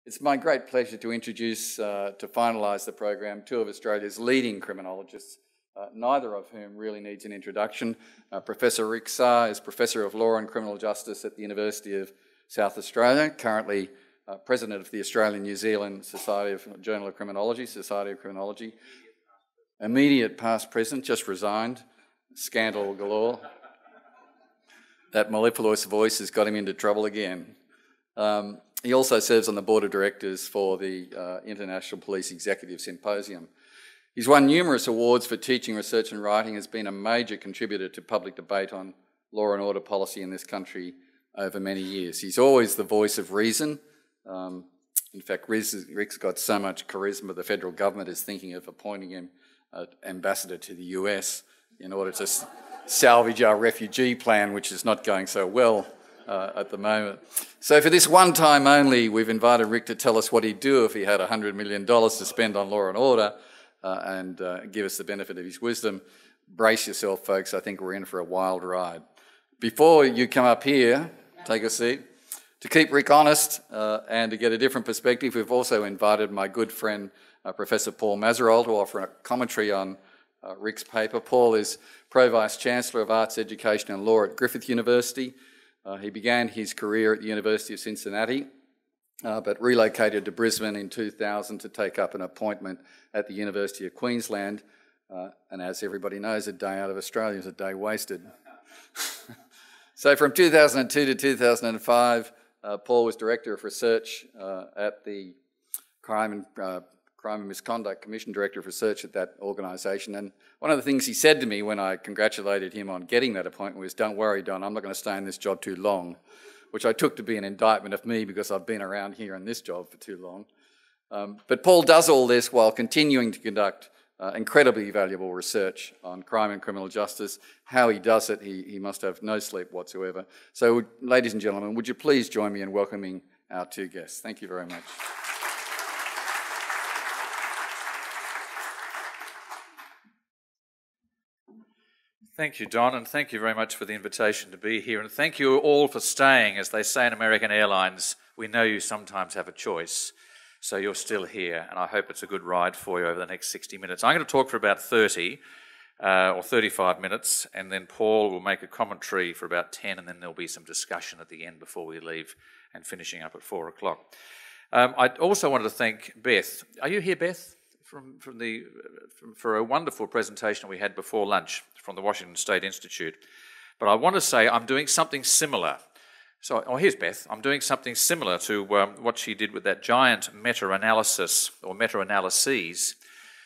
It's my great pleasure to introduce, to finalise the program, two of Australia's leading criminologists, neither of whom really needs an introduction. Professor Rick Sarre is Professor of Law and Criminal Justice at the University of South Australia, currently President of the Australian-New Zealand Society of Journal of Criminology, Society of Criminology. Immediate past president, just resigned, scandal galore. That mellifluous voice has got him into trouble again. He also serves on the board of directors for the International Police Executive Symposium. He's won numerous awards for teaching, research and writing, has been a major contributor to public debate on law and order policy in this country over many years. He's always the voice of reason. In fact, Rick's got so much charisma, the federal government is thinking of appointing him ambassador to the US in order to salvage our refugee plan, which is not going so well at the moment. So for this one time only, we've invited Rick to tell us what he'd do if he had $100 million to spend on law and order and give us the benefit of his wisdom. Brace yourself, folks. I think we're in for a wild ride. Before you come up here, take a seat. To keep Rick honest and to get a different perspective, we've also invited my good friend, Professor Paul Mazerol, to offer a commentary on Rick's paper. Paul is Pro-Vice Chancellor of Arts, Education and Law at Griffith University. He began his career at the University of Cincinnati, but relocated to Brisbane in 2000 to take up an appointment at the University of Queensland. And as everybody knows, a day out of Australia is a day wasted. So from 2002 to 2005, Paul was Director of Research at the Crime and Misconduct Commission, Director of Research at that organisation. And one of the things he said to me when I congratulated him on getting that appointment was, "Don't worry, Don, I'm not going to stay in this job too long," which I took to be an indictment of me because I've been around here in this job for too long. But Paul does all this while continuing to conduct incredibly valuable research on crime and criminal justice. How he does it, he must have no sleep whatsoever. So, ladies and gentlemen, would you please join me in welcoming our two guests? Thank you very much. Thank you, Don, and thank you very much for the invitation to be here. And thank you all for staying. As they say in American Airlines, we know you sometimes have a choice. So you're still here, and I hope it's a good ride for you over the next 60 minutes. I'm going to talk for about 30 or 35 minutes, and then Paul will make a commentary for about 10, and then there'll be some discussion at the end before we leave and finishing up at 4 o'clock. I also wanted to thank Beth. Are you here, Beth? For a wonderful presentation we had before lunch from the Washington State Institute. But I want to say I'm doing something similar. So, here's Beth. I'm doing something similar to what she did with that giant meta-analysis or meta-analyses.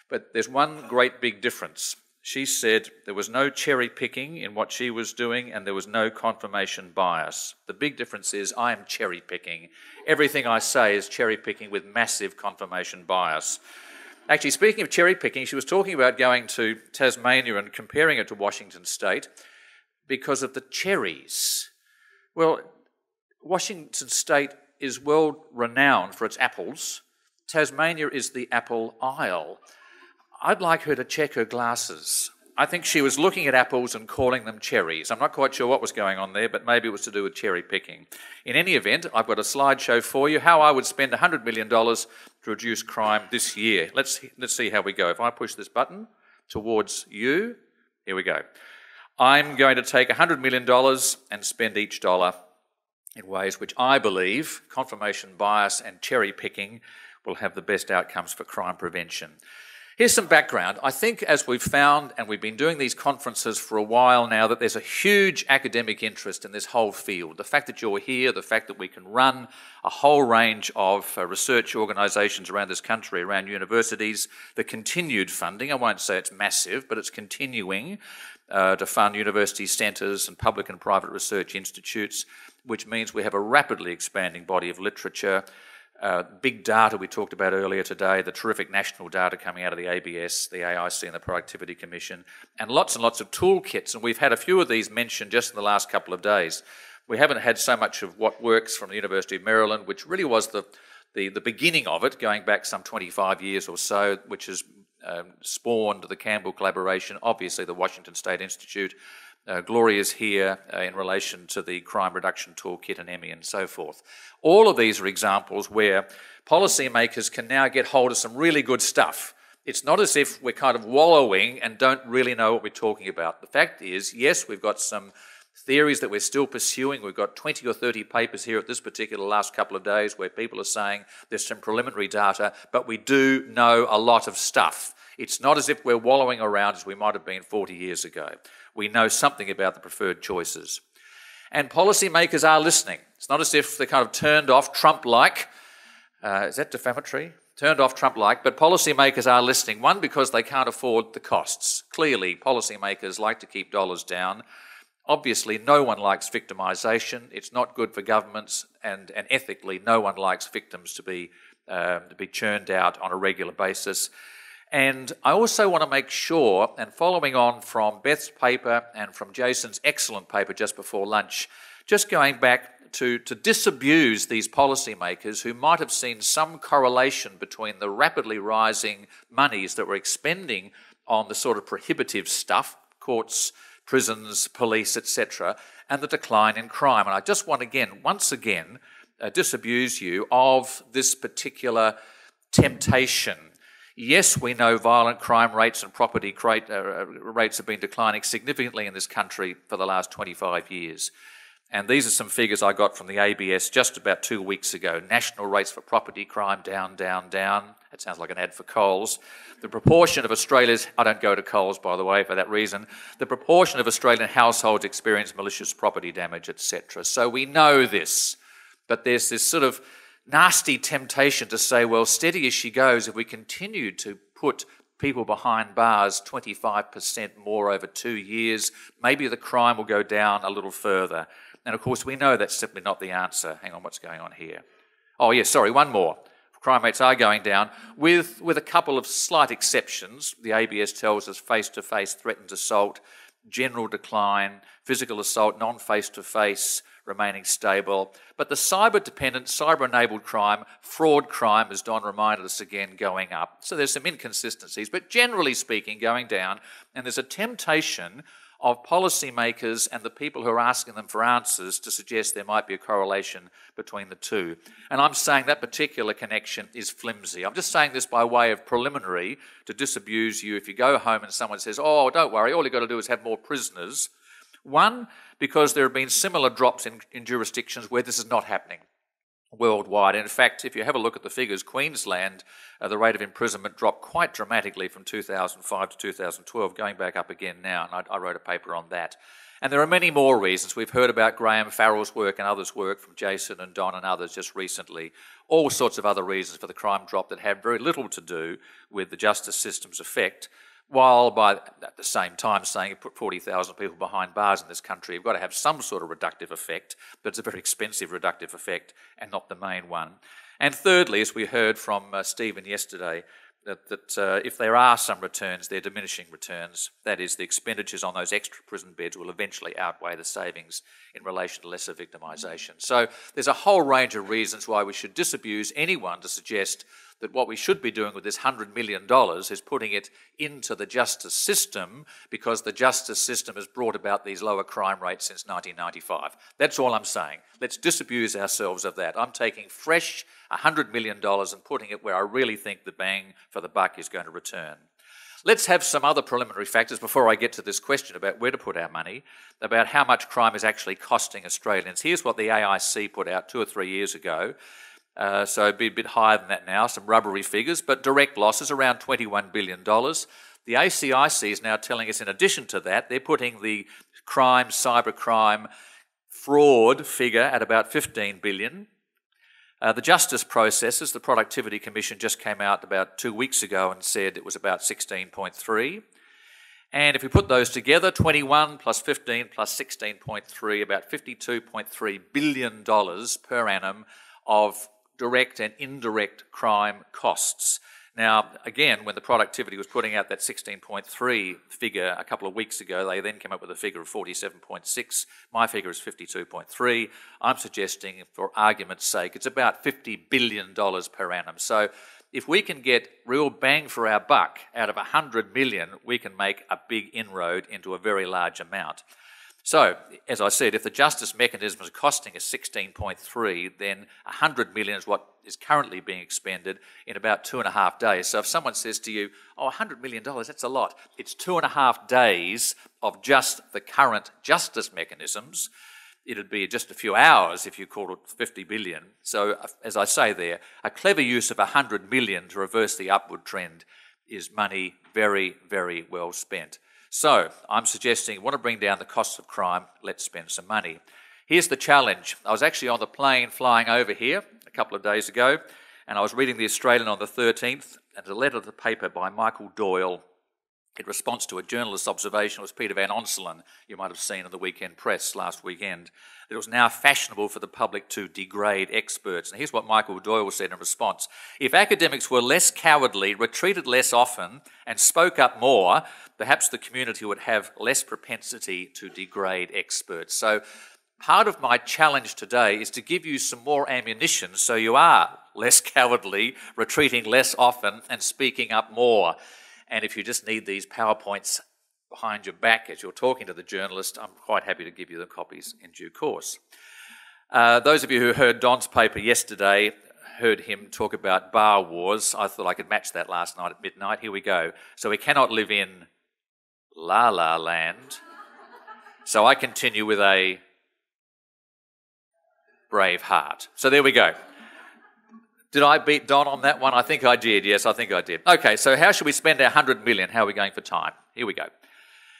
But there's one great big difference. She said there was no cherry picking in what she was doing and there was no confirmation bias. The big difference is I am cherry picking. Everything I say is cherry picking with massive confirmation bias. Actually, speaking of cherry picking, she was talking about going to Tasmania and comparing it to Washington State because of the cherries. Well, Washington State is world renowned for its apples. Tasmania is the apple isle. I'd like her to check her glasses. I think she was looking at apples and calling them cherries. I'm not quite sure what was going on there, but maybe it was to do with cherry picking. In any event, I've got a slideshow for you, how I would spend $100 million to reduce crime this year. Let's see how we go. If I push this button towards you, here we go. I'm going to take $100 million and spend each dollar in ways which I believe confirmation bias and cherry picking will have the best outcomes for crime prevention. Here's some background. I think as we've found, and we've been doing these conferences for a while now, that there's a huge academic interest in this whole field. The fact that you're here, the fact that we can run a whole range of research organisations around this country, around universities, the continued funding, I won't say it's massive, but it's continuing to fund university centres and public and private research institutes, which means we have a rapidly expanding body of literature. Big data we talked about earlier today, the terrific national data coming out of the ABS, the AIC and the Productivity Commission, and lots of toolkits. And we've had a few of these mentioned just in the last couple of days. We haven't had so much of what works from the University of Maryland, which really was the beginning of it, going back some 25 years or so, which has spawned the Campbell collaboration, obviously the Washington State Institute, Gloria's here in relation to the Crime Reduction Toolkit and Emmy and so forth. All of these are examples where policymakers can now get hold of some really good stuff. It's not as if we're kind of wallowing and don't really know what we're talking about. The fact is, yes, we've got some theories that we're still pursuing. We've got 20 or 30 papers here at this particular last couple of days where people are saying there's some preliminary data, but we do know a lot of stuff. It's not as if we're wallowing around as we might have been 40 years ago. We know something about the preferred choices. And policymakers are listening. It's not as if they're kind of turned off Trump-like. Is that defamatory? Turned off Trump-like, but policymakers are listening. One, because they can't afford the costs. Clearly, policymakers like to keep dollars down. Obviously, no one likes victimisation. It's not good for governments, and ethically, no one likes victims to be churned out on a regular basis. And I also want to make sure, and following on from Beth's paper and from Jason's excellent paper just before lunch, just going back to disabuse these policymakers who might have seen some correlation between the rapidly rising monies that we're expending on the sort of prohibitive stuff, courts, prisons, police, etc., and the decline in crime. And I just want once again, disabuse you of this particular temptation. Yes, we know violent crime rates and property rates have been declining significantly in this country for the last 25 years. And these are some figures I got from the ABS just about 2 weeks ago. National rates for property crime down, down, down. It sounds like an ad for Coles. The proportion of Australia's, I don't go to Coles, by the way, for that reason, the proportion of Australian households experience malicious property damage, etc. So we know this, but there's this sort of nasty temptation to say, well, steady as she goes, if we continue to put people behind bars 25% more over 2 years, maybe the crime will go down a little further. And of course, we know that's simply not the answer. Hang on, what's going on here? Oh, yes, sorry, one more. Crime rates are going down, with a couple of slight exceptions. The ABS tells us face-to-face threatened assault, general decline, physical assault, non-face-to-face, remaining stable. But the cyber-dependent, cyber-enabled crime, fraud crime, as Don reminded us again, going up. So there's some inconsistencies, but generally speaking, going down. And there's a temptation of policymakers and the people who are asking them for answers to suggest there might be a correlation between the two. And I'm saying that particular connection is flimsy. I'm just saying this by way of preliminary to disabuse you if you go home and someone says, oh, don't worry, all you've got to do is have more prisoners. One, because there have been similar drops in jurisdictions where this is not happening worldwide. In fact, if you have a look at the figures, Queensland, the rate of imprisonment dropped quite dramatically from 2005 to 2012, going back up again now, and I wrote a paper on that. And there are many more reasons. We've heard about Graham Farrell's work and others' work from Jason and Don and others just recently. All sorts of other reasons for the crime drop that have very little to do with the justice system's effect, while at the same time saying you put 40,000 people behind bars in this country, you've got to have some sort of reductive effect, but it's a very expensive reductive effect and not the main one. And thirdly, as we heard from Stephen yesterday, that if there are some returns, they're diminishing returns. That is, the expenditures on those extra prison beds will eventually outweigh the savings in relation to lesser victimisation. So there's a whole range of reasons why we should disabuse anyone to suggest that what we should be doing with this $100 million is putting it into the justice system because the justice system has brought about these lower crime rates since 1995. That's all I'm saying. Let's disabuse ourselves of that. I'm taking fresh $100 million and putting it where I really think the bang for the buck is going to return. Let's have some other preliminary factors before I get to this question about where to put our money, about how much crime is actually costing Australians. Here's what the AIC put out 2 or 3 years ago. So it'd be a bit higher than that now, some rubbery figures, but direct losses around $21 billion. The ACIC is now telling us in addition to that, they're putting the crime, cybercrime, fraud figure at about $15 billion. The justice processes, the Productivity Commission just came out about 2 weeks ago and said it was about 16.3. And if we put those together, 21 plus 15 plus 16.3, about $52.3 billion per annum of direct and indirect crime costs. Now, again, when the Productivity was putting out that 16.3 figure a couple of weeks ago, they then came up with a figure of 47.6. My figure is 52.3. I'm suggesting, for argument's sake, it's about $50 billion per annum. So if we can get real bang for our buck out of 100 million, we can make a big inroad into a very large amount. So, as I said, if the justice mechanism is costing us 16.3, then 100 million is what is currently being expended in about 2.5 days. So if someone says to you, oh, $100 million, that's a lot. It's 2.5 days of just the current justice mechanisms. It'd be just a few hours if you called it 50 billion. So, as I say there, a clever use of 100 million to reverse the upward trend is money very, very well spent. So, I'm suggesting you want to bring down the costs of crime, let's spend some money. Here's the challenge. I was actually on the plane flying over here a couple of days ago, and I was reading The Australian on the 13th, and a letter to the paper by Michael Doyle in response to a journalist's observation was Peter Van Onselen, you might have seen in the weekend press last weekend, that it was now fashionable for the public to degrade experts. And here's what Michael Doyle said in response. If academics were less cowardly, retreated less often, and spoke up more, perhaps the community would have less propensity to degrade experts. So part of my challenge today is to give you some more ammunition so you are less cowardly, retreating less often, and speaking up more. And if you just need these PowerPoints behind your back as you're talking to the journalist, I'm quite happy to give you the copies in due course. Those of you who heard Don's paper yesterday heard him talk about bar wars. I thought I could match that last night at midnight. Here we go. So we cannot live in La La Land. So I continue with a brave heart. So there we go. Did I beat Don on that one? I think I did. Yes, I think I did. Okay, so how should we spend our 100 million? How are we going for time? Here we go.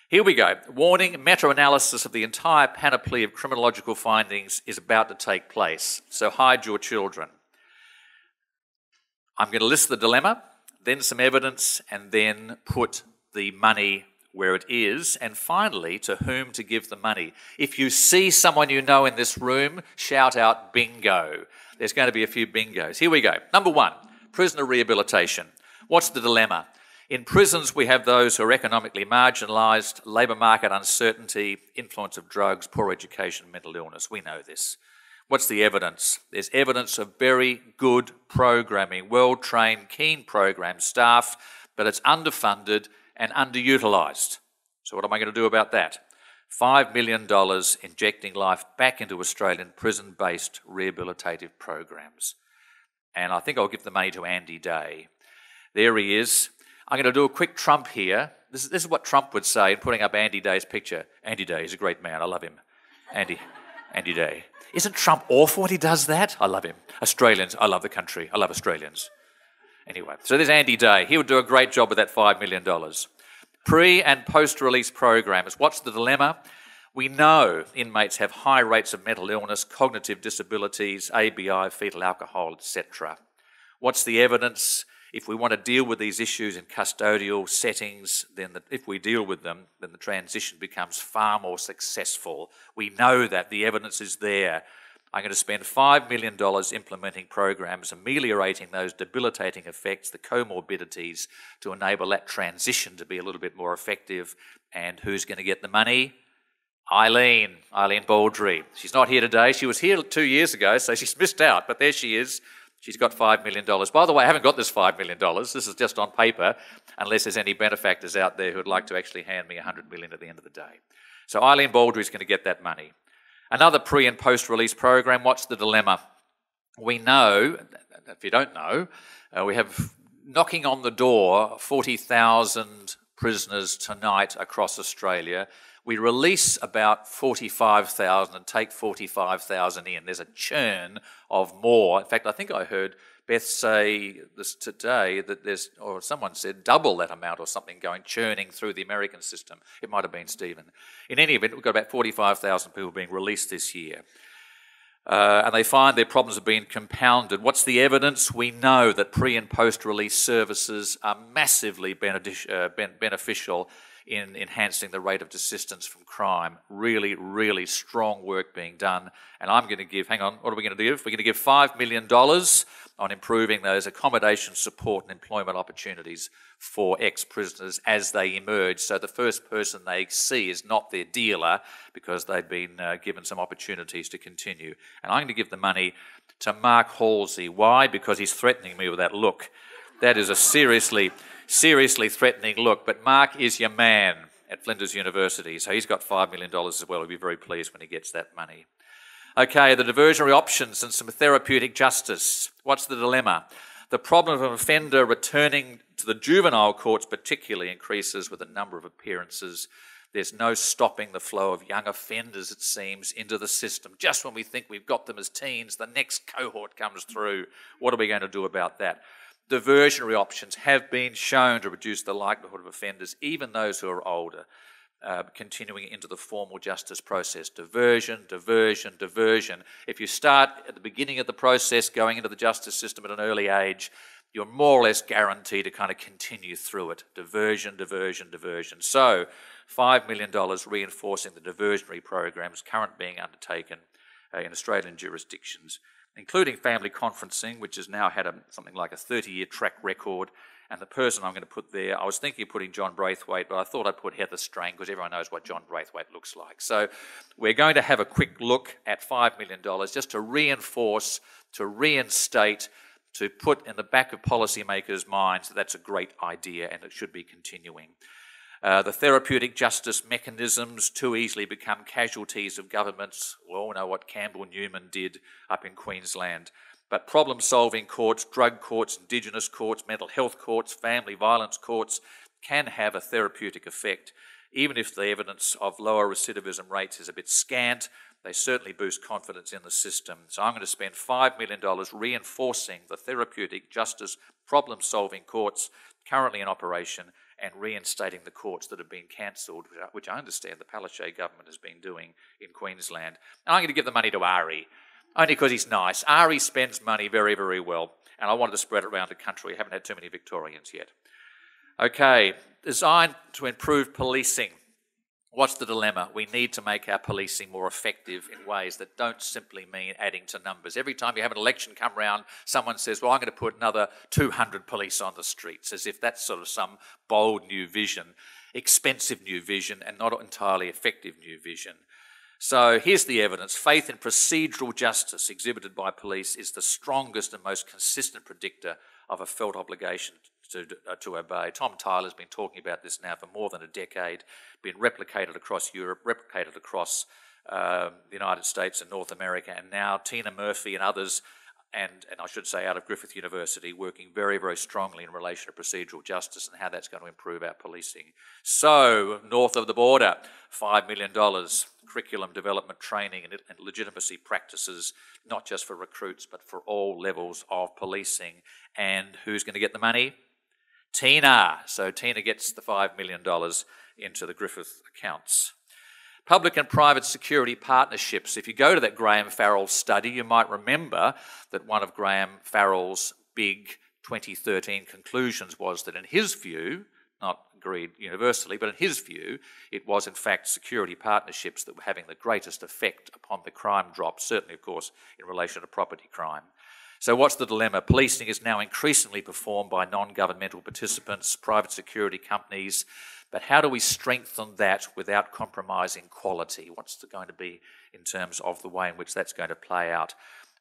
Here we go. Warning, meta-analysis of the entire panoply of criminological findings is about to take place. So hide your children. I'm going to list the dilemma, then some evidence, and then put the money where it is, and finally, to whom to give the money. If you see someone you know in this room, shout out bingo. There's going to be a few bingos. Here we go. Number one, prisoner rehabilitation. What's the dilemma? In prisons, we have those who are economically marginalised, labour market uncertainty, influence of drugs, poor education, mental illness. We know this. What's the evidence? There's evidence of very good programming, well-trained, keen program staff, but it's underfunded and underutilised. So what am I going to do about that? $5 million injecting life back into Australian prison-based rehabilitative programs. And I think I'll give the money to Andy Day. There he is. I'm going to do a quick Trump here. This is what Trump would say in putting up Andy Day's picture. Andy Day is a great man. I love him. Andy Day. Isn't Trump awful when he does that? I love him. Australians, I love the country. I love Australians. Anyway, so there's Andy Day. He would do a great job with that $5 million. Pre- and post-release programs. What's the dilemma? We know inmates have high rates of mental illness, cognitive disabilities, ABI, fetal alcohol, etc. What's the evidence? If we want to deal with these issues in custodial settings, then if we deal with them, then the transition becomes far more successful. We know that the evidence is there. I'm going to spend $5 million implementing programs, ameliorating those debilitating effects, the comorbidities, to enable that transition to be a little bit more effective. And who's going to get the money? Eileen Baldry. She's not here today. She was here 2 years ago, so she's missed out, but there she is. She's got $5 million. By the way, I haven't got this $5 million. This is just on paper, unless there's any benefactors out there who would like to actually hand me $100 million at the end of the day. So Eileen Baldry is going to get that money. Another pre- and post-release program. What's the dilemma? We know, if you don't know, we have knocking on the door 40,000 prisoners tonight across Australia. We release about 45,000 and take 45,000 in. There's a churn of more. In fact, I think I heard Beth say this today that there's, or someone said, double that amount or something churning through the American system. It might have been Stephen. In any event, we've got about 45,000 people being released this year. And they find their problems are being compounded. What's the evidence? We know that pre- and post-release services are massively beneficial in enhancing the rate of desistance from crime. Really, really strong work being done. And I'm going to give, hang on, what are we going to give? We're going to give $5 million on improving those accommodation, support and employment opportunities for ex-prisoners as they emerge. So the first person they see is not their dealer because they've been given some opportunities to continue. And I'm going to give the money to Mark Halsey. Why? Because he's threatening me with that look. That is a seriously threatening look, but Mark is your man, at Flinders University. So he's got $5 million as well. He'll be very pleased when he gets that money. Okay, the diversionary options and some therapeutic justice. What's the dilemma? The problem of an offender returning to the juvenile courts particularly increases with the number of appearances. There's no stopping the flow of young offenders, it seems, into the system. Just when we think we've got them as teens, the next cohort comes through. What are we going to do about that? Diversionary options have been shown to reduce the likelihood of offenders, even those who are older, continuing into the formal justice process. Diversion, diversion, diversion. If you start at the beginning of the process going into the justice system at an early age, you're more or less guaranteed to kind of continue through it. Diversion, diversion, diversion. So, $5 million reinforcing the diversionary programs currently being undertaken in Australian jurisdictions, including family conferencing, which has now had something like a 30-year track record. And the person I'm going to put there, I was thinking of putting John Braithwaite, but I thought I'd put Heather Strang because everyone knows what John Braithwaite looks like. So we're going to have a quick look at $5 million just to reinforce, to reinstate, to put in the back of policymakers' minds that that's a great idea and it should be continuing. The therapeutic justice mechanisms too easily become casualties of governments. We all know what Campbell Newman did up in Queensland. But problem-solving courts, drug courts, Indigenous courts, mental health courts, family violence courts can have a therapeutic effect. Even if the evidence of lower recidivism rates is a bit scant, they certainly boost confidence in the system. So I'm going to spend $5 million reinforcing the therapeutic justice problem-solving courts currently in operation and reinstating the courts that have been cancelled, which I understand the Palaszczuk government has been doing in Queensland. And I'm going to give the money to Ari, only because he's nice. Ari spends money very, very well, and I wanted to spread it around the country. We haven't had too many Victorians yet. Okay, designed to improve policing. What's the dilemma? We need to make our policing more effective in ways that don't simply mean adding to numbers. Every time you have an election come round, someone says, well, I'm going to put another 200 police on the streets, as if that's sort of some bold new vision, expensive new vision, and not entirely effective new vision. So here's the evidence. Faith in procedural justice exhibited by police is the strongest and most consistent predictor of a felt obligation to obey. Tom Tyler's been talking about this now for more than a decade, been replicated across Europe, replicated across the United States and North America, and now Tina Murphy and others, and I should say out of Griffith University, working very, very strongly in relation to procedural justice and how that's going to improve our policing. So, north of the border, $5 million, curriculum development training and legitimacy practices, not just for recruits, but for all levels of policing. And who's going to get the money? Tina. So Tina gets the $5 million into the Griffith accounts. Public and private security partnerships. If you go to that Graham Farrell study, you might remember that one of Graham Farrell's big 2013 conclusions was that in his view, not agreed universally, but in his view, it was in fact security partnerships that were having the greatest effect upon the crime drop, certainly of course in relation to property crime. So what's the dilemma? Policing is now increasingly performed by non-governmental participants, private security companies, but how do we strengthen that without compromising quality? What's it going to be in terms of the way in which that's going to play out?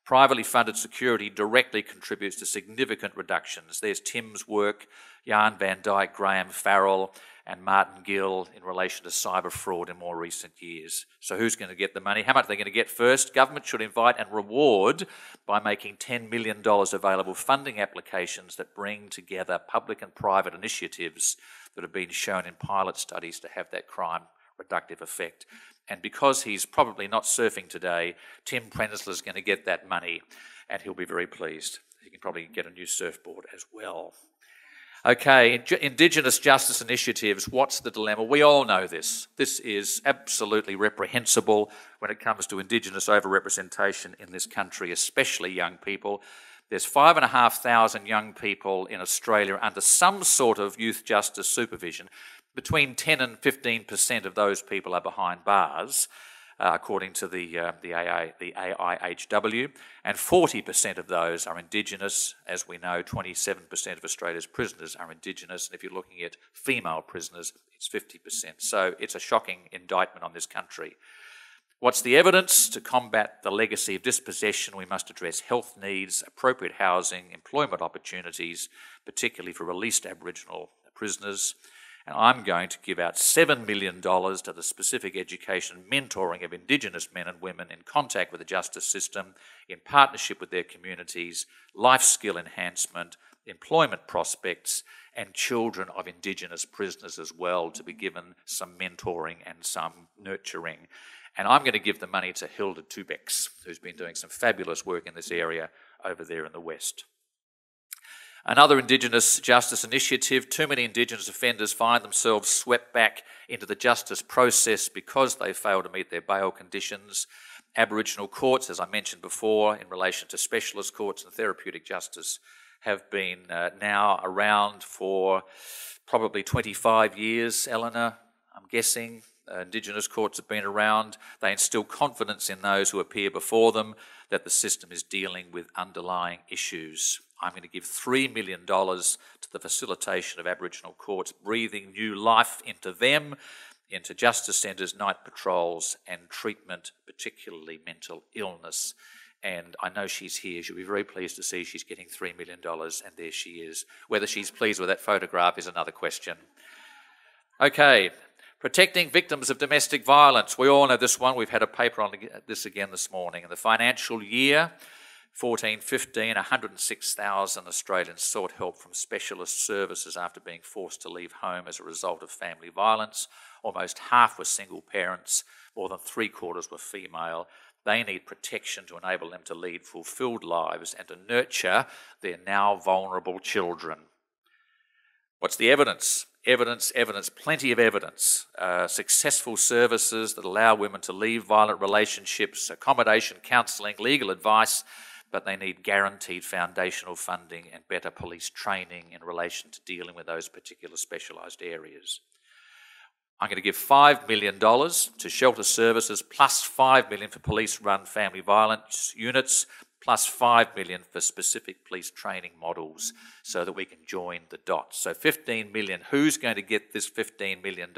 Privately funded security directly contributes to significant reductions. There's Tim's work, Jan van Dijk, Graham Farrell, and Martin Gill in relation to cyber fraud in more recent years. So who's going to get the money? How much are they going to get first? Government should invite and reward by making $10 million available funding applications that bring together public and private initiatives that have been shown in pilot studies to have that crime reductive effect. And because he's probably not surfing today, Tim Prenzler is going to get that money and he'll be very pleased. He can probably get a new surfboard as well. Okay, Indigenous justice initiatives, what's the dilemma? We all know this. This is absolutely reprehensible when it comes to Indigenous overrepresentation in this country, especially young people. There's 5,500 young people in Australia under some sort of youth justice supervision. Between 10 and 15% of those people are behind bars, according to the AIHW, and 40% of those are Indigenous. As we know, 27% of Australia's prisoners are Indigenous, and if you're looking at female prisoners, it's 50%. So it's a shocking indictment on this country. What's the evidence? To combat the legacy of dispossession, we must address health needs, appropriate housing, employment opportunities, particularly for released Aboriginal prisoners. And I'm going to give out $7 million to the specific education mentoring of Indigenous men and women in contact with the justice system, in partnership with their communities, life skill enhancement, employment prospects, and children of Indigenous prisoners as well to be given some mentoring and some nurturing. And I'm going to give the money to Hilda Tubex, who's been doing some fabulous work in this area over there in the West. Another Indigenous justice initiative: too many Indigenous offenders find themselves swept back into the justice process because they fail to meet their bail conditions. Aboriginal courts, as I mentioned before, in relation to specialist courts and therapeutic justice, have been now around for probably 25 years, Eleanor, I'm guessing. Indigenous courts have been around. They instill confidence in those who appear before them that the system is dealing with underlying issues. I'm going to give $3 million to the facilitation of Aboriginal courts, breathing new life into them, into justice centres, night patrols and treatment, particularly mental illness. And I know she's here. She'll be very pleased to see she's getting $3 million, and there she is. Whether she's pleased with that photograph is another question. Okay, protecting victims of domestic violence. We all know this one. We've had a paper on this again this morning. In the financial year 14-15, 106,000 Australians sought help from specialist services after being forced to leave home as a result of family violence. Almost half were single parents. More than 3/4 were female. They need protection to enable them to lead fulfilled lives and to nurture their now vulnerable children. What's the evidence? Evidence, plenty of evidence. Successful services that allow women to leave violent relationships, accommodation, counselling, legal advice, but they need guaranteed foundational funding and better police training in relation to dealing with those particular specialised areas. I'm going to give $5 million to shelter services, plus $5 million for police-run family violence units, plus $5 million for specific police training models so that we can join the dots. So $15 million. Who's going to get this $15 million?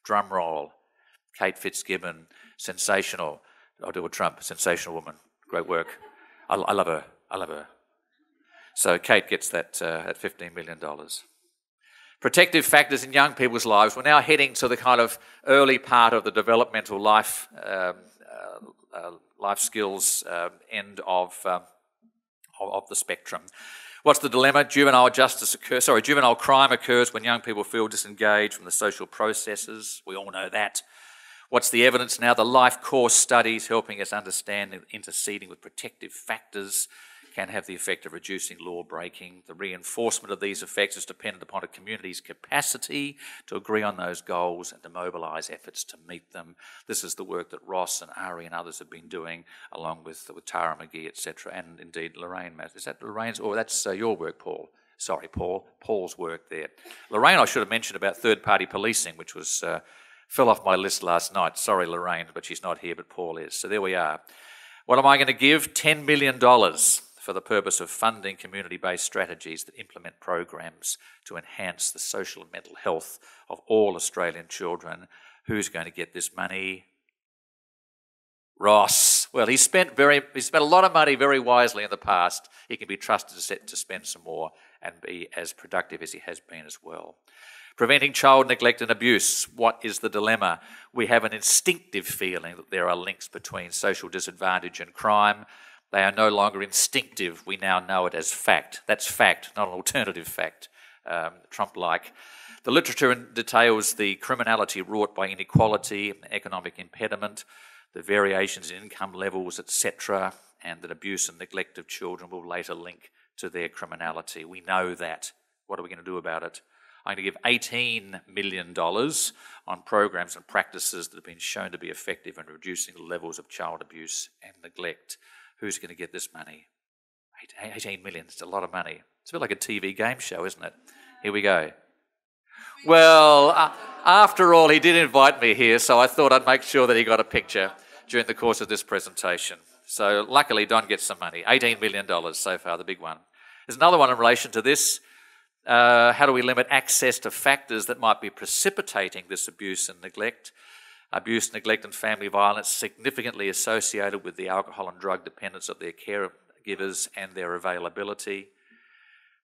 Drum roll. Kate Fitzgibbon, sensational. I'll do a Trump, sensational woman. Great work. I love her. I love her. So Kate gets that $15 million. Protective factors in young people's lives. We're now heading to the kind of early part of the developmental life skills end of the spectrum. What's the dilemma? Juvenile crime occurs when young people feel disengaged from the social processes. We all know that. What's the evidence now? The life course studies helping us understand that interceding with protective factors can have the effect of reducing law breaking. The reinforcement of these effects is dependent upon a community's capacity to agree on those goals and to mobilise efforts to meet them. This is the work that Ross and Ari and others have been doing, along with Tara McGee, etc., and indeed Lorraine. Is that Lorraine's? Or that's your work, Paul. Sorry, Paul. Paul's work there. Lorraine, I should have mentioned about third-party policing, which was fell off my list last night. Sorry, Lorraine, but she's not here, but Paul is. So there we are. What am I going to give? $10 million for the purpose of funding community-based strategies that implement programs to enhance the social and mental health of all Australian children. Who's going to get this money? Ross. Well, he spent a lot of money very wisely in the past. He can be trusted to spend some more and be as productive as he has been as well. Preventing child neglect and abuse. What is the dilemma? We have an instinctive feeling that there are links between social disadvantage and crime. They are no longer instinctive. We now know it as fact. That's fact, not an alternative fact, Trump-like. The literature details the criminality wrought by inequality, economic impediment, the variations in income levels, etc., and that abuse and neglect of children will later link to their criminality. We know that. What are we going to do about it? I'm going to give $18 million on programs and practices that have been shown to be effective in reducing the levels of child abuse and neglect. Who's going to get this money? 18 million, it's a lot of money. It's a bit like a TV game show, isn't it? Here we go. Well, after all, he did invite me here, so I thought I'd make sure that he got a picture during the course of this presentation. So luckily, Don gets some money. $18 million so far, the big one. There's another one in relation to this. How do we limit access to factors that might be precipitating this abuse and neglect? Abuse, neglect and family violence significantly associated with the alcohol and drug dependence of their caregivers and their availability.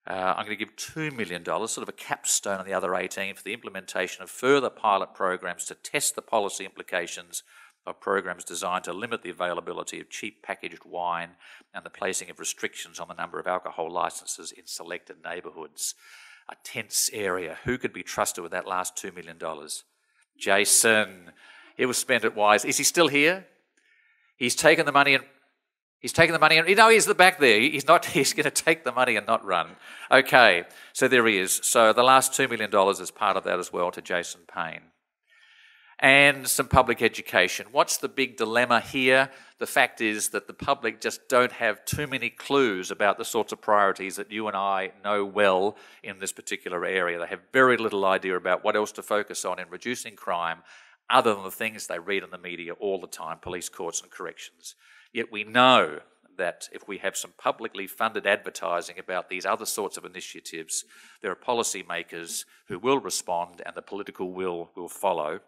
I'm going to give $2 million, sort of a capstone on the other 18, for the implementation of further pilot programs to test the policy implications of programs designed to limit the availability of cheap packaged wine and the placing of restrictions on the number of alcohol licences in selected neighbourhoods. A tense area. Who could be trusted with that last $2 million? Jason. He will spend it wise. Is he still here? He's taken the money and... He's taken the money and... No, he's at the back there. He's not... He's going to take the money and not run. Okay, so there he is. So the last $2 million is part of that as well to Jason Payne. And some public education. What's the big dilemma here? The fact is that the public just don't have too many clues about the sorts of priorities that you and I know well in this particular area. They have very little idea about what else to focus on in reducing crime other than the things they read in the media all the time, police, courts and corrections. Yet we know that if we have some publicly funded advertising about these other sorts of initiatives, there are policymakers who will respond and the political will follow.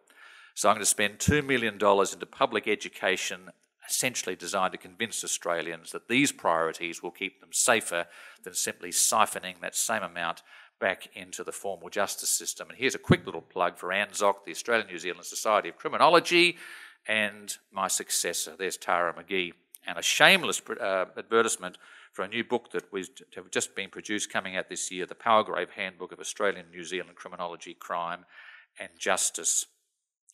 So I'm going to spend $2 million into public education, essentially designed to convince Australians that these priorities will keep them safer than simply siphoning that same amount back into the formal justice system. And here's a quick little plug for ANZOC, the Australian New Zealand Society of Criminology, and my successor. There's Tara McGee. And a shameless advertisement for a new book that has just been produced, coming out this year, the Powergrave Handbook of Australian New Zealand Criminology, Crime and Justice.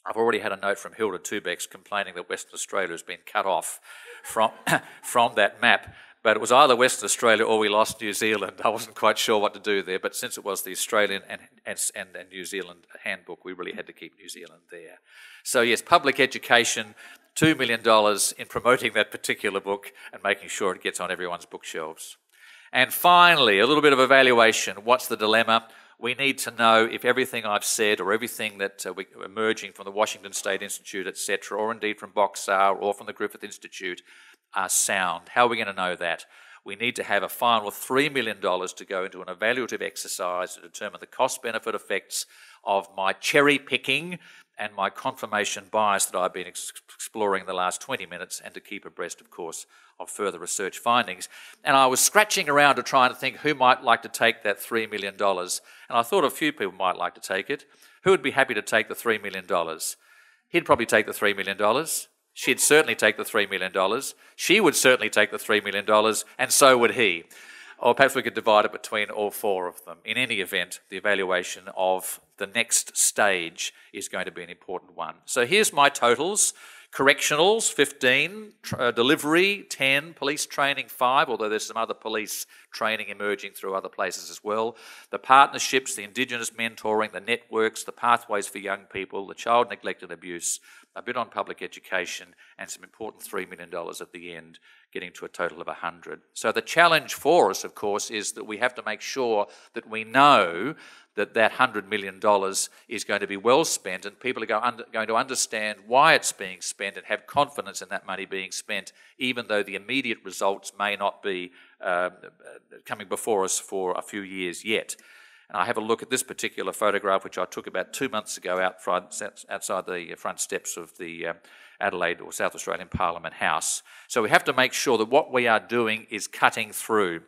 I've already had a note from Hilda Tubex complaining that Western Australia has been cut off from that map, but it was either Western Australia or we lost New Zealand. I wasn't quite sure what to do there, but since it was the Australian and New Zealand handbook, we really had to keep New Zealand there. So yes, public education, $2 million in promoting that particular book and making sure it gets on everyone's bookshelves. And finally, a little bit of evaluation. What's the dilemma? We need to know if everything I've said or everything that emerging from the Washington State Institute, etc., or indeed from Sarre or from the Griffith Institute are sound. How are we going to know that? We need to have a final $3 million to go into an evaluative exercise to determine the cost-benefit effects of my cherry-picking and my confirmation bias that I've been exploring in the last 20 minutes, and to keep abreast, of course, of further research findings. And I was scratching around to try and think who might like to take that $3 million. And I thought a few people might like to take it. Who would be happy to take the $3 million? He'd probably take the $3 million. She'd certainly take the $3 million. She would certainly take the $3 million, and so would he. Or perhaps we could divide it between all four of them. In any event, the evaluation of the next stage is going to be an important one. So here's my totals. Correctionals, 15, delivery, 10, police training, 5, although there's some other police training emerging through other places as well. The partnerships, the Indigenous mentoring, the networks, the pathways for young people, the child neglect and abuse, a bit on public education, and some important $3 million at the end, getting to a total of 100. So the challenge for us, of course, is that we have to make sure that we know that that $100 million is going to be well spent, and people are going to understand why it's being spent and have confidence in that money being spent, even though the immediate results may not be coming before us for a few years yet. And I have a look at this particular photograph, which I took about 2 months ago outside the front steps of the Adelaide or South Australian Parliament House. So we have to make sure that what we are doing is cutting through.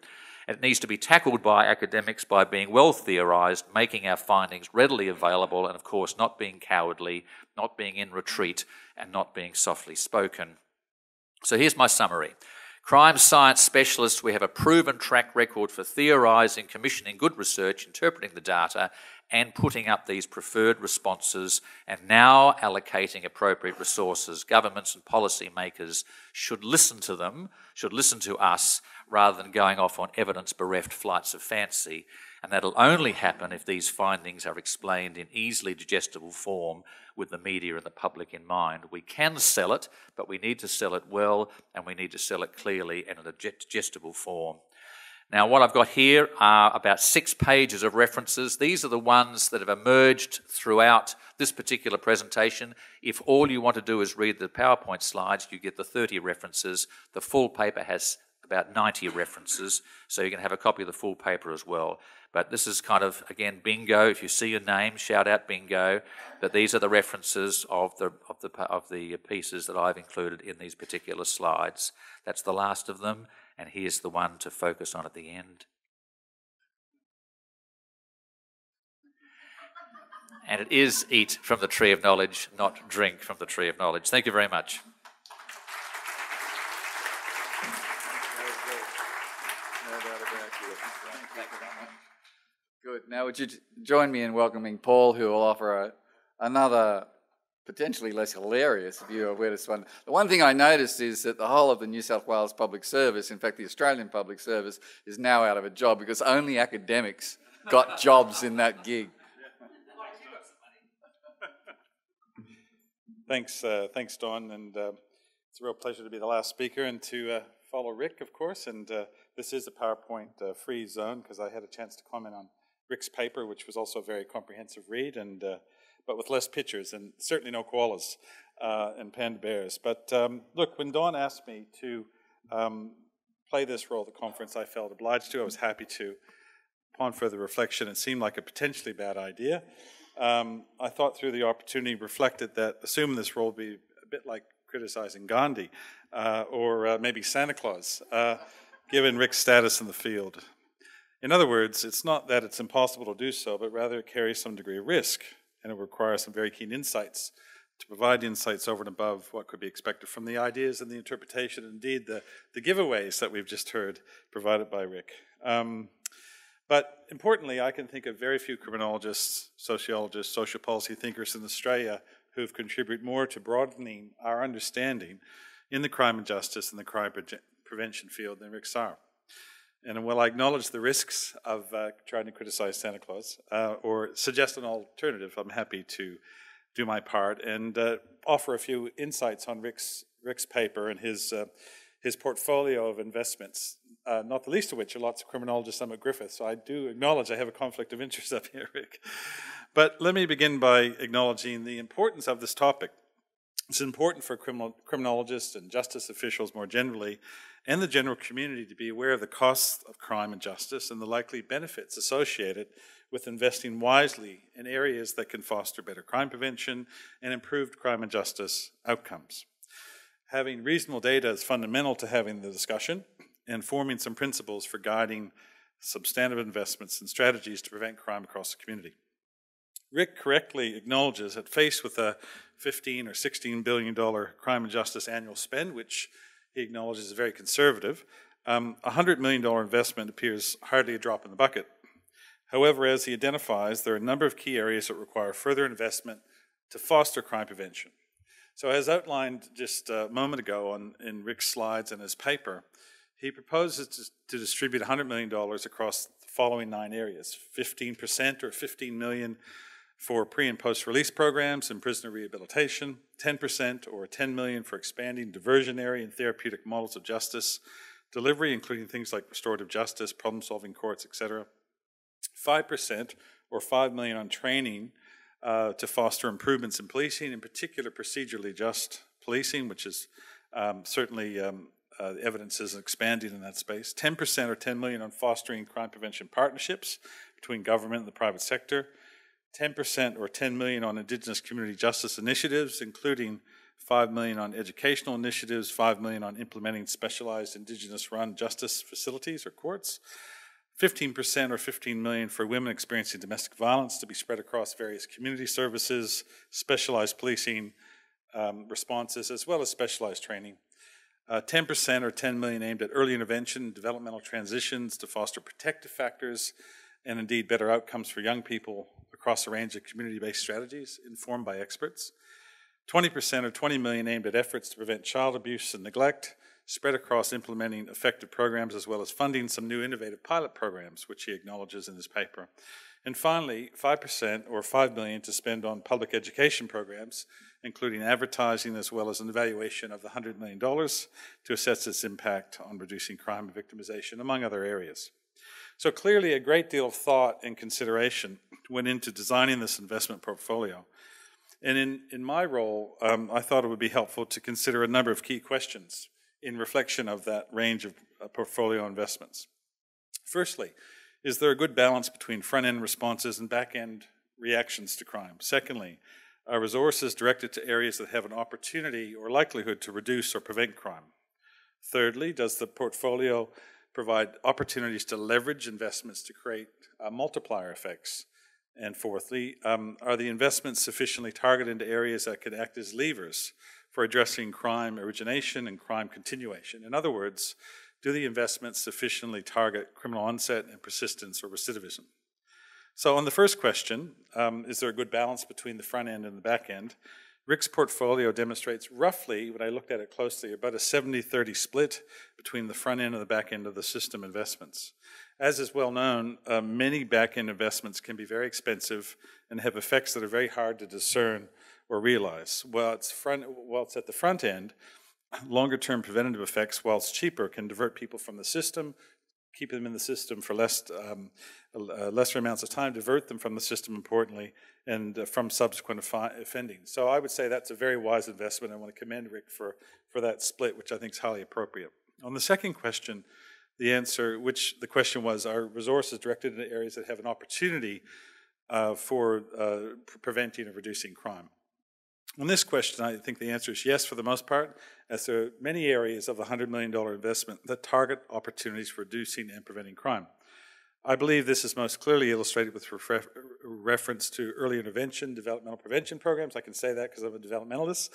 It needs to be tackled by academics by being well theorised, making our findings readily available, and of course not being cowardly, not being in retreat, and not being softly spoken. So here's my summary. Crime science specialists, we have a proven track record for theorising, commissioning good research, interpreting the data, and putting up these preferred responses, and now allocating appropriate resources. Governments and policymakers should listen to them, should listen to us, rather than going off on evidence-bereft flights of fancy. And that'll only happen if these findings are explained in easily digestible form with the media and the public in mind. We can sell it, but we need to sell it well, and we need to sell it clearly and in a digestible form. Now, what I've got here are about 6 pages of references. These are the ones that have emerged throughout this particular presentation. If all you want to do is read the PowerPoint slides, you get the 30 references. The full paper has about 90 references, so you can have a copy of the full paper as well. But this is kind of, again, bingo. If you see your name, shout out bingo. But these are the references of the pieces that I've included in these particular slides. That's the last of them, and here's the one to focus on at the end. and it is eat from the tree of knowledge, not drink from the tree of knowledge. Thank you very much. Good. Now, would you join me in welcoming Paul, who will offer another potentially less hilarious view of where this one... The one thing I noticed is that the whole of the New South Wales Public Service, in fact the Australian Public Service, is now out of a job because only academics got jobs in that gig. Thanks, Don, and it's a real pleasure to be the last speaker and to follow Rick, of course, and this is a PowerPoint-free zone because I had a chance to comment on Rick's paper, which was also a very comprehensive read, and but with less pictures and certainly no koalas and panda bears. But look, when Don asked me to play this role at the conference, I felt obliged to. I was happy to. Upon further reflection, it seemed like a potentially bad idea. I thought through the opportunity, reflected that assuming this role would be a bit like criticizing Gandhi or maybe Santa Claus, given Rick's status in the field. In other words, it's not that it's impossible to do so, but rather it carries some degree of risk, and it requires some very keen insights to provide insights over and above what could be expected from the ideas and the interpretation, and indeed the giveaways that we've just heard provided by Rick. But importantly, I can think of very few criminologists, sociologists, social policy thinkers in Australia who've contributed more to broadening our understanding in the crime and justice and the crime prevention field than Rick Sarre. And while I acknowledge the risks of trying to criticize Santa Claus or suggest an alternative, I'm happy to do my part and offer a few insights on Rick's paper and his portfolio of investments, not the least of which are lots of criminologists. I'm at Griffith, so I do acknowledge I have a conflict of interest up here, Rick. But let me begin by acknowledging the importance of this topic. It's important for criminologists and justice officials more generally, and the general community, to be aware of the costs of crime and justice and the likely benefits associated with investing wisely in areas that can foster better crime prevention and improved crime and justice outcomes. Having reasonable data is fundamental to having the discussion and forming some principles for guiding substantive investments and strategies to prevent crime across the community. Rick correctly acknowledges that faced with a $15 or $16 billion crime and justice annual spend, which he acknowledges is very conservative, a $100 million investment appears hardly a drop in the bucket. However, as he identifies, there are a number of key areas that require further investment to foster crime prevention. So as outlined just a moment ago in Rick's slides and his paper, he proposes to distribute $100 million across the following 9 areas: 15% or $15 million for pre- and post-release programs and prisoner rehabilitation, 10% or $10 million for expanding diversionary and therapeutic models of justice delivery, including things like restorative justice, problem-solving courts, etc., 5% or $5 million on training to foster improvements in policing, in particular procedurally just policing, which is certainly the evidence is expanding in that space, 10% or $10 million on fostering crime prevention partnerships between government and the private sector, 10% or $10 million on Indigenous community justice initiatives, including $5 million on educational initiatives, $5 million on implementing specialized Indigenous-run justice facilities or courts, 15% or $15 million for women experiencing domestic violence to be spread across various community services, specialized policing responses, as well as specialized training. 10% or $10 million aimed at early intervention, developmental transitions to foster protective factors, and indeed better outcomes for young people across a range of community-based strategies informed by experts. 20% or $20 million aimed at efforts to prevent child abuse and neglect, spread across implementing effective programs as well as funding some new innovative pilot programs, which he acknowledges in his paper. And finally, 5% or $5 million to spend on public education programs, including advertising as well as an evaluation of the $100 million to assess its impact on reducing crime and victimization, among other areas. So clearly a great deal of thought and consideration went into designing this investment portfolio. And in my role, I thought it would be helpful to consider a number of key questions in reflection of that range of portfolio investments. Firstly, is there a good balance between front-end responses and back-end reactions to crime? Secondly, are resources directed to areas that have an opportunity or likelihood to reduce or prevent crime? Thirdly, does the portfolio provide opportunities to leverage investments to create multiplier effects? And fourthly, are the investments sufficiently targeted into areas that could act as levers for addressing crime origination and crime continuation? In other words, do the investments sufficiently target criminal onset and persistence or recidivism? So on the first question, is there a good balance between the front end and the back end? Rick's portfolio demonstrates roughly, when I looked at it closely, about a 70-30 split between the front end and the back end of the system investments. As is well known, many back end investments can be very expensive and have effects that are very hard to discern or realize. While it's at the front end, longer term preventative effects, whilst cheaper, can divert people from the system, keep them in the system for lesser amounts of time, divert them from the system, importantly, and from subsequent offending. So I would say that's a very wise investment. I want to commend Rick for that split, which I think is highly appropriate. On the second question, the question was, are resources directed into areas that have an opportunity for preventing or reducing crime? On this question, I think the answer is yes for the most part, as there are many areas of the $100 million investment that target opportunities for reducing and preventing crime. I believe this is most clearly illustrated with reference to early intervention, developmental prevention programs. I can say that because I'm a developmentalist.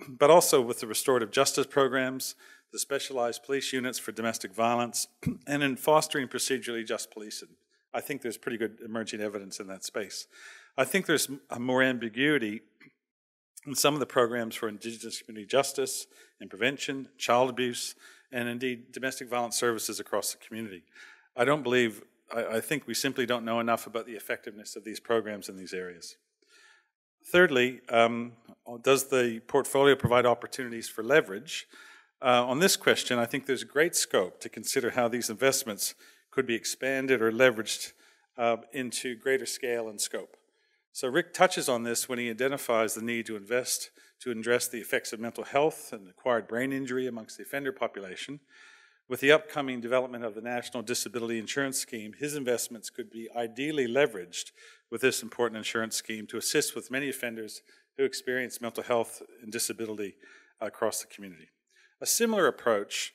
But also with the restorative justice programs, the specialized police units for domestic violence, and in fostering procedurally just policing. I think there's pretty good emerging evidence in that space. I think there's more ambiguity in some of the programs for Indigenous community justice and prevention, child abuse, and indeed domestic violence services across the community. I think we simply don't know enough about the effectiveness of these programs in these areas. Thirdly, does the portfolio provide opportunities for leverage? On this question, I think there's great scope to consider how these investments could be expanded or leveraged into greater scale and scope. So Rick touches on this when he identifies the need to invest to address the effects of mental health and acquired brain injury amongst the offender population. With the upcoming development of the National Disability Insurance Scheme, his investments could be ideally leveraged with this important insurance scheme to assist with many offenders who experience mental health and disability across the community. A similar approach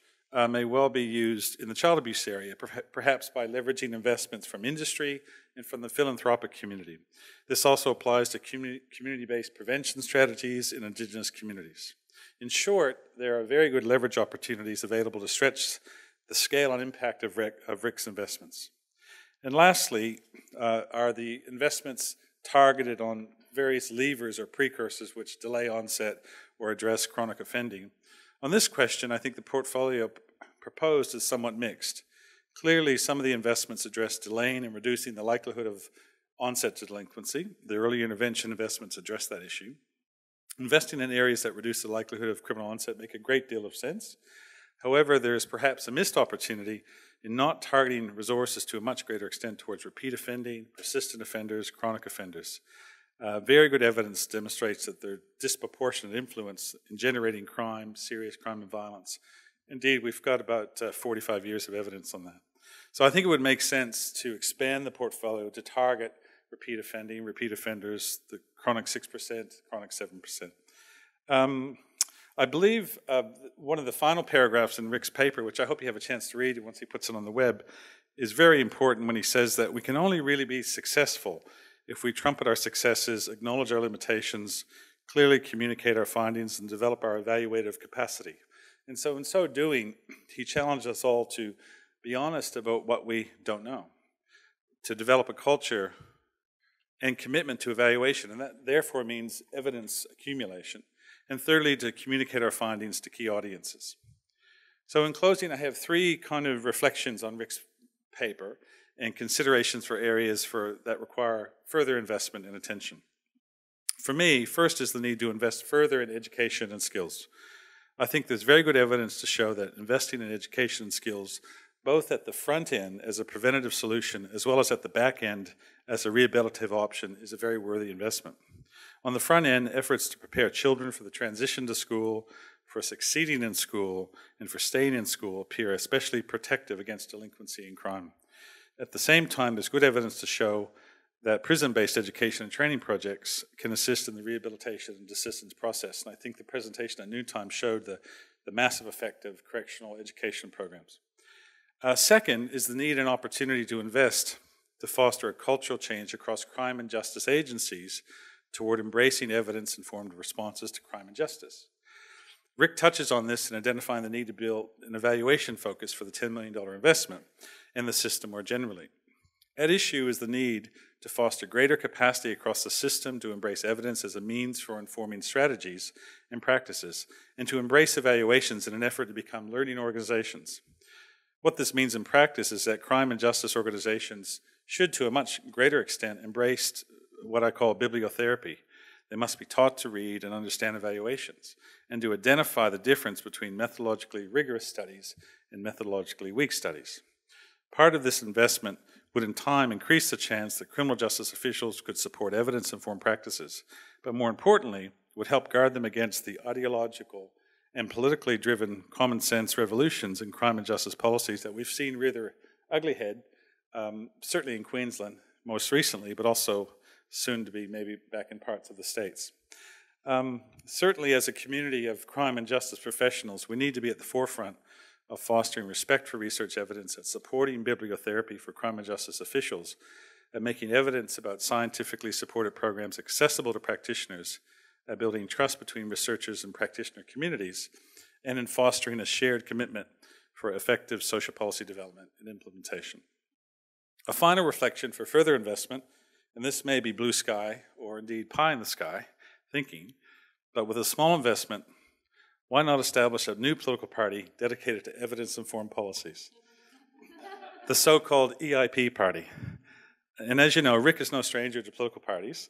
may well be used in the child abuse area, perhaps by leveraging investments from industry and from the philanthropic community. This also applies to community-based prevention strategies in Indigenous communities. In short, there are very good leverage opportunities available to stretch the scale and impact of Rick's investments. And lastly, are the investments targeted on various levers or precursors which delay onset or address chronic offending? On this question, I think the portfolio proposed is somewhat mixed. Clearly, some of the investments address delaying and reducing the likelihood of onset to delinquency. The early intervention investments address that issue. Investing in areas that reduce the likelihood of criminal onset make a great deal of sense. However, there is perhaps a missed opportunity in not targeting resources to a much greater extent towards repeat offending, persistent offenders, chronic offenders. Very good evidence demonstrates that there's disproportionate influence in generating crime, serious crime and violence. Indeed, we've got about 45 years of evidence on that. So I think it would make sense to expand the portfolio to target repeat offending, repeat offenders, the chronic 6%, chronic 7%. I believe one of the final paragraphs in Rick's paper, which I hope you have a chance to read once he puts it on the web, is very important when he says that we can only really be successful if we trumpet our successes, acknowledge our limitations, clearly communicate our findings, and develop our evaluative capacity. And so in so doing, he challenged us all to be honest about what we don't know, to develop a culture and commitment to evaluation, and that therefore means evidence accumulation. And thirdly, to communicate our findings to key audiences. So in closing, I have three kind of reflections on Rick's paper and considerations for areas that require further investment and attention. For me, first is the need to invest further in education and skills. I think there's very good evidence to show that investing in education and skills, both at the front end as a preventative solution, as well as at the back end as a rehabilitative option, is a very worthy investment. On the front end, efforts to prepare children for the transition to school, for succeeding in school, and for staying in school appear especially protective against delinquency and crime. At the same time, there's good evidence to show that prison-based education and training projects can assist in the rehabilitation and assistance process. And I think the presentation at noontime showed the massive effect of correctional education programs. Second is the need and opportunity to invest to foster a cultural change across crime and justice agencies toward embracing evidence-informed responses to crime and justice. Rick touches on this in identifying the need to build an evaluation focus for the $10 million investment in the system more generally. At issue is the need to foster greater capacity across the system to embrace evidence as a means for informing strategies and practices, and to embrace evaluations in an effort to become learning organizations. What this means in practice is that crime and justice organizations should, to a much greater extent, embrace what I call bibliotherapy. They must be taught to read and understand evaluations, and to identify the difference between methodologically rigorous studies and methodologically weak studies. Part of this investment would in time increase the chance that criminal justice officials could support evidence-informed practices, but more importantly, would help guard them against the ideological and politically driven common sense revolutions in crime and justice policies that we've seen rear their ugly head, certainly in Queensland most recently, but also soon to be maybe back in parts of the States. Certainly as a community of crime and justice professionals, we need to be at the forefront of fostering respect for research evidence and supporting bibliotherapy for crime and justice officials, and making evidence about scientifically supported programs accessible to practitioners, at building trust between researchers and practitioner communities, and in fostering a shared commitment for effective social policy development and implementation. A final reflection for further investment, and this may be blue sky or indeed pie in the sky thinking, but with a small investment, why not establish a new political party dedicated to evidence-informed policies? The so-called EIP party. And as you know, Rick is no stranger to political parties,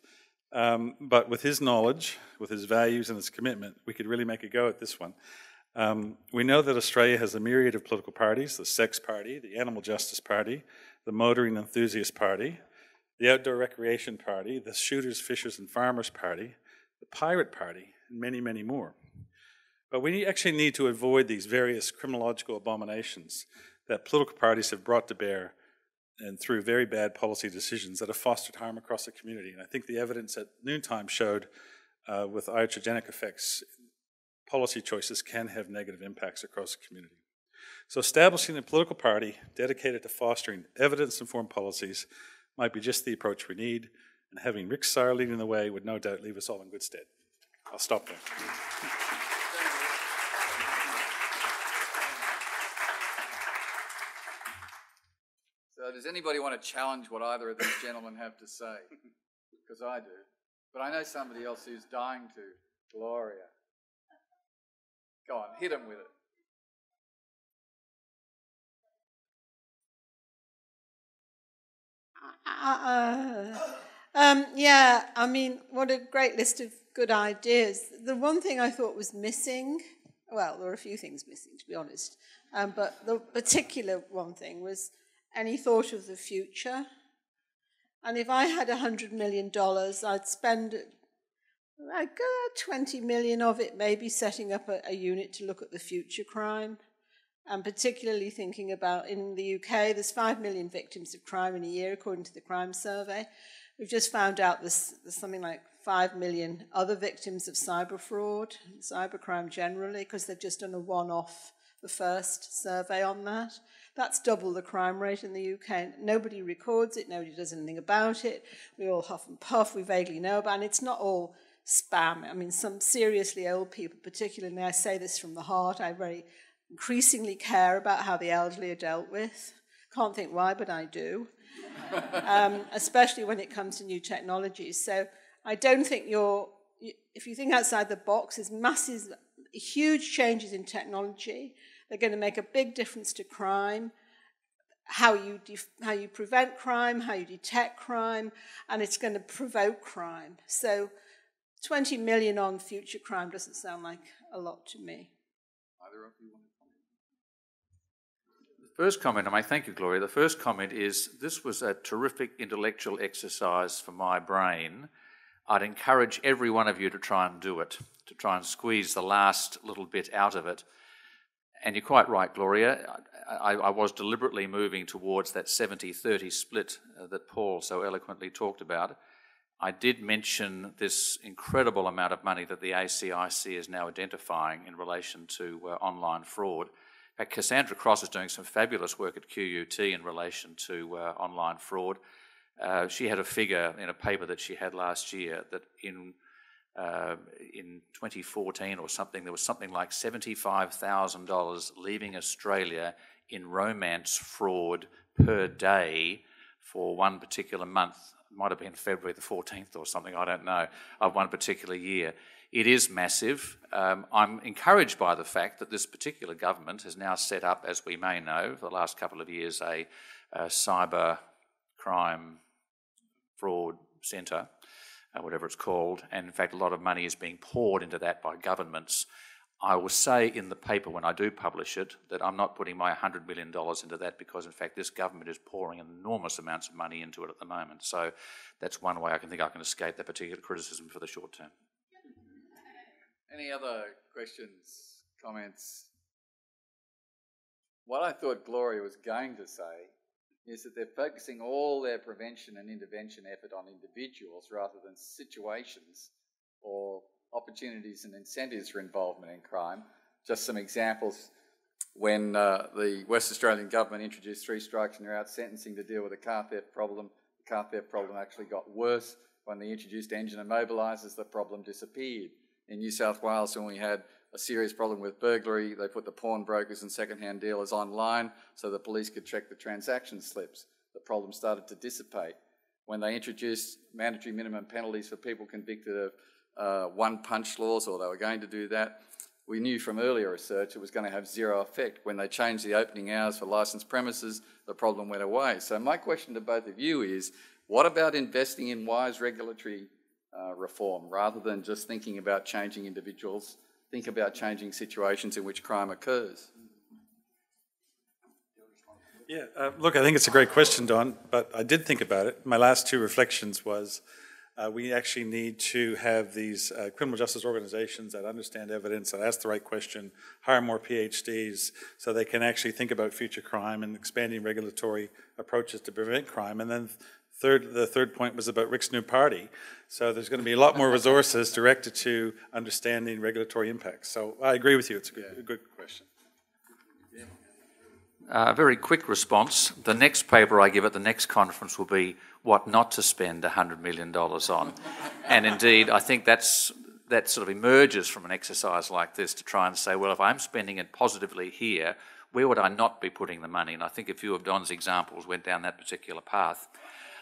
but with his knowledge, with his values and his commitment, we could really make a go at this one. We know that Australia has a myriad of political parties: the Sex Party, the Animal Justice Party, the Motoring Enthusiast Party, the Outdoor Recreation Party, the Shooters, Fishers and Farmers Party, the Pirate Party, and many, many more. But we actually need to avoid these various criminological abominations that political parties have brought to bear and through very bad policy decisions that have fostered harm across the community. And I think the evidence at noontime showed with iatrogenic effects, policy choices can have negative impacts across the community. So establishing a political party dedicated to fostering evidence-informed policies might be just the approach we need, and having Rick Sarre leading the way would no doubt leave us all in good stead. I'll stop there. So does anybody want to challenge what either of these gentlemen have to say? Because I do. But I know somebody else who's dying to. Gloria. Go on, hit him with it. Yeah, I mean, what a great list of good ideas. The one thing I thought was missing, well, there are a few things missing, to be honest, but the particular one thing was any thought of the future. And if I had $100 million, I'd spend like 20 million of it maybe setting up a unit to look at the future crime. And particularly thinking about in the UK, there's 5 million victims of crime in a year, according to the Crime Survey. We've just found out there's something like 5 million other victims of cyber fraud, cybercrime generally, because they've just done a one-off, the first survey on that. That's double the crime rate in the UK. Nobody records it, nobody does anything about it. We all huff and puff, we vaguely know about it, and it's not all spam. I mean, some seriously old people, particularly, I say this from the heart, I very increasingly care about how the elderly are dealt with. Can't think why, but I do. Especially when it comes to new technologies. So I don't think if you think outside the box, there's massive, huge changes in technology. They're going to make a big difference to crime, how you prevent crime, how you detect crime, and it's going to provoke crime. So 20 million on future crime doesn't sound like a lot to me. Either of you want to comment? First comment, and I thank you, Gloria. The first comment is this was a terrific intellectual exercise for my brain. I'd encourage every one of you to try and do it, to try and squeeze the last little bit out of it. And you're quite right, Gloria. I was deliberately moving towards that 70-30 split that Paul so eloquently talked about. I did mention this incredible amount of money that the ACIC is now identifying in relation to online fraud. fact, Cassandra Cross is doing some fabulous work at QUT in relation to online fraud. She had a figure in a paper that she had last year that in 2014 or something, there was something like $75,000 leaving Australia in romance fraud per day for one particular month. It might have been February the 14th or something, I don't know, of one particular year. It is massive. I'm encouraged by the fact that this particular government has now set up, as we may know, for the last couple of years, a cyber crime fraud centre, whatever it's called, and in fact a lot of money is being poured into that by governments. I will say in the paper when I do publish it that I'm not putting my $100 million into that because in fact this government is pouring enormous amounts of money into it at the moment. So that's one way I can escape that particular criticism for the short term. Any other questions, comments? What I thought Gloria was going to say is that they're focusing all their prevention and intervention effort on individuals rather than situations or opportunities and incentives for involvement in crime. Just some examples. When the West Australian government introduced 3 strikes and you're out sentencing to deal with a car theft problem, the car theft problem actually got worse. When they introduced engine immobilisers, the problem disappeared. In New South Wales, when we had a serious problem with burglary, they put the pawnbrokers and second-hand dealers online so the police could check the transaction slips. The problem started to dissipate. When they introduced mandatory minimum penalties for people convicted of one-punch laws, or they were going to do that, we knew from earlier research it was going to have zero effect. When they changed the opening hours for licensed premises, the problem went away. So my question to both of you is, what about investing in wise regulatory reform rather than just thinking about changing individuals? Think about changing situations in which crime occurs. Yeah, look, I think it's a great question, Don, but I did think about it. My last 2 reflections was we actually need to have these criminal justice organisations that understand evidence, that ask the right question, hire more PhDs so they can actually think about future crime and expanding regulatory approaches to prevent crime. And then the third point was about Rick's new party. So there's going to be a lot more resources directed to understanding regulatory impacts. So I agree with you. It's a good question. Very quick response. The next paper I give at the next conference will be what not to spend $100 million on. And indeed, I think that sort of emerges from an exercise like this to try and say, well, if I'm spending it positively here, where would I not be putting the money? And I think a few of Don's examples went down that particular path.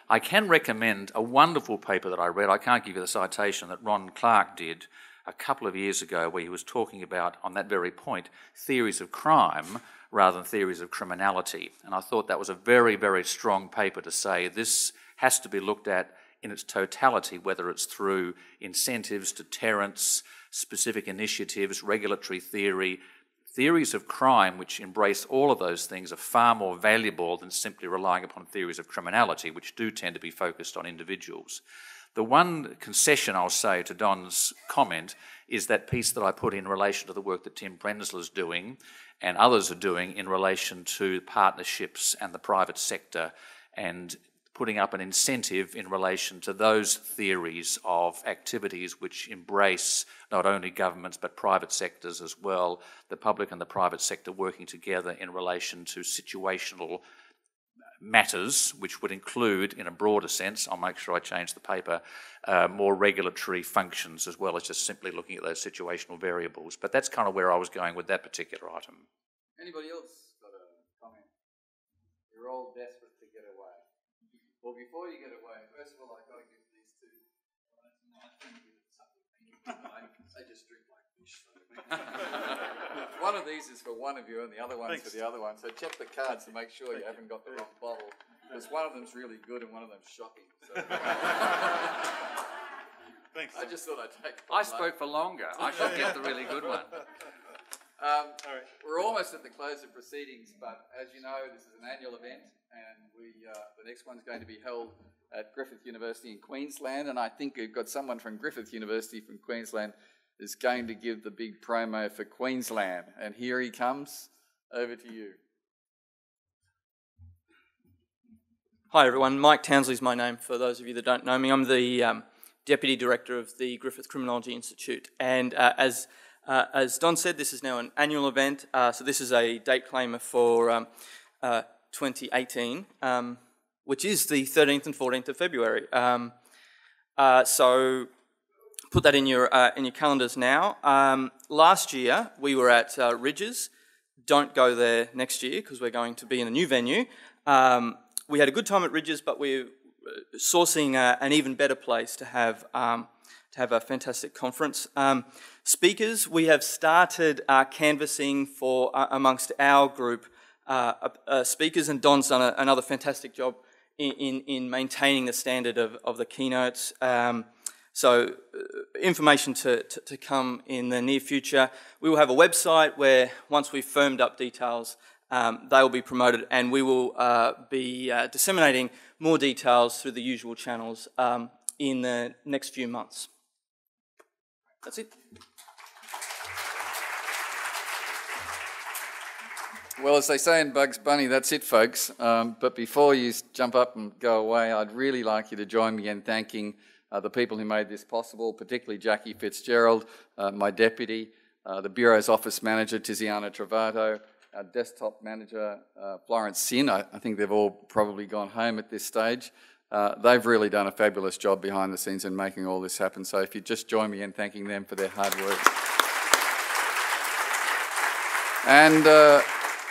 I can recommend a wonderful paper that I read. I can't give you the citation, that Ron Clark did a couple of years ago, where he was talking about, on that very point, theories of crime rather than theories of criminality. And I thought that was a very, very strong paper to say this has to be looked at in its totality, whether it's through incentives, deterrence, specific initiatives, regulatory theory. Theories of crime which embrace all of those things are far more valuable than simply relying upon theories of criminality, which do tend to be focused on individuals. The one concession I'll say to Don's comment is that piece that I put in relation to the work that Tim Prenzler's doing and others are doing in relation to partnerships and the private sector, and putting up an incentive in relation to those theories of activities which embrace not only governments but private sectors as well, the public and the private sector working together in relation to situational matters, which would include, in a broader sense, I'll make sure I change the paper, more regulatory functions as well as just simply looking at those situational variables. But that's kind of where I was going with that particular item. Anybody else got a comment? You're all desperate to get away. Well, before you get away, first of all, I've got to give these 2. They just drink like fish. One of these is for one of you and the other one's for the other one. So check the cards to make sure you haven't got the wrong bottle. Because one of them's really good and one of them's shocking. So. Thanks. I just thought I'd take I spoke for longer. I should get the really good one. All right. We're almost at the close of proceedings, but as you know, this is an annual event, and the next one's going to be held at Griffith University in Queensland, and I think we've got someone from Griffith University from Queensland is going to give the big promo for Queensland, and here he comes. Over to you. Hi everyone, Mike Townsley is my name for those of you that don't know me. I'm the Deputy Director of the Griffith Criminology Institute, and as As Don said, this is now an annual event, so this is a date claimer for 2018, which is the 13th and 14th of February. So put that in your calendars now. Last year we were at Ridges. Don't go there next year because we're going to be in a new venue. We had a good time at Ridges, but we're sourcing an even better place to have a fantastic conference. Speakers, we have started canvassing for amongst our group speakers, and Don's done another fantastic job in maintaining the standard of the keynotes. So information to come in the near future. We will have a website where once we've firmed up details, they will be promoted, and we will be disseminating more details through the usual channels in the next few months. That's it. Well, as they say in Bugs Bunny, that's it, folks. But before you jump up and go away, I'd really like you to join me in thanking the people who made this possible, particularly Jackie Fitzgerald, my deputy, the Bureau's office manager, Tiziana Travato, our desktop manager, Florence Sin. I think they've all probably gone home at this stage. They've really done a fabulous job behind the scenes in making all this happen. So if you just join me in thanking them for their hard work. And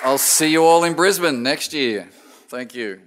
I'll see you all in Brisbane next year. Thank you.